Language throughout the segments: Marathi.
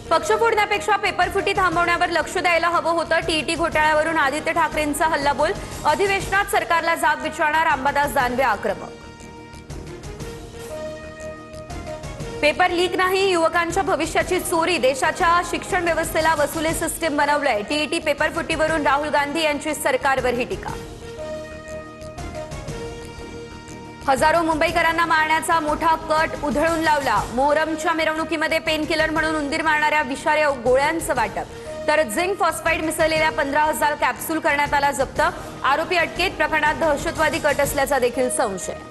पक्ष फोडण्यापेक्षा पेपरफुटी थांबवण्यावर लक्ष द्यायला हवं होतं। टीईटी घोटाळ्यावरून आदित्य ठाकरेंचा हल्लाबोल। अधिवेशनात सरकारला जाब विचारणार अंबादास दानवे आक्रमक। पेपर लीक नाही, युवकांच्या भविष्याची चोरी। देशाच्या शिक्षण व्यवस्थेला वसुली सिस्टीम बनवलंय। टीईटी पेपरफुटीवरून राहुल गांधी यांची सरकारवरही टीका। हजारो मुंबईकरांना मारण्याचा मोठा कट उधळून लावला। मोहरमच्या मिरवणुकीमध्ये पेन किलर म्हणून उंदीर मारणाऱ्या विषारी गोळ्यांचं वाटप। तर झिंक फॉस्फाईड मिसळलेल्या 15,000 कॅप्सूल करण्यात आला जप्त। आरोपी अटकेत। प्रकरणात दहशतवादी कट असल्याचा देखील संशय।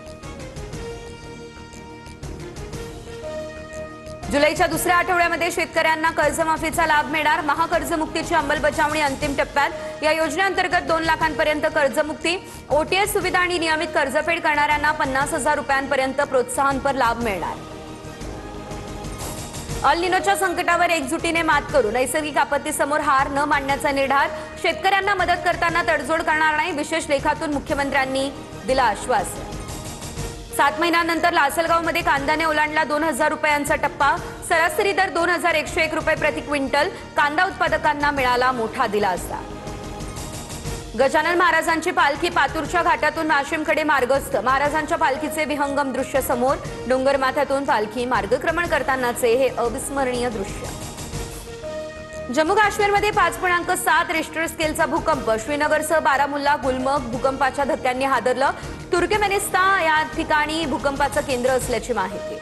जुलैच्या दुसऱ्या आठवड्यामध्ये शेतकऱ्यांना कर्जमाफीचा लाभ मिळणार। महाकर्जमुक्तीची अंमलबजावणी अंतिम टप्प्यात। या योजनेअंतर्गत 2 लाखांपर्यंत कर्जमुक्ती। ओटीएस सुविधा आणि नियमित कर्जफेड करणाऱ्यांना 50,000 रुपयांपर्यंत प्रोत्साहनपर लाभ मिळणार। अल निनोच्या संकटावर एकजुटीने मात करू। नैसर्गिक आपत्तीसमोर हार न मानण्याचा निर्धार। शेतकऱ्यांना मदत करताना तडजोड करणार नाही। विशेष लेखातून मुख्यमंत्र्यांनी दिला आश्वासन। 7 महिन्यांनंतर लासलगावमध्ये कांद्याने ओलांडला 2,000 रुपयांचा टप्पा। सरासरी दर 2,101 रुपये प्रति क्विंटल। कांदा उत्पादकांना मिळाला मोठा दिलासा। गजानन महाराजांची पालखी पातूरच्या घाटातून वाशिमकडे मार्गस्थ। महाराजांच्या पालखीचे विहंगम दृश्य समोर। डोंगरमाथ्यातून पालखी मार्गक्रमण करतानाचे हे अविस्मरणीय दृश्य। जम्मू काश्मीरमध्ये 5.7 रिश्टर स्केलचा भूकंप। श्रीनगरसह बारामुल्ला, गुलमर्ग भूकंपाच्या धक्क्यांनी हादरलं। तुर्कमेनिस्तान या ठिकाणी भूकंपाचं केंद्र असल्याची माहिती।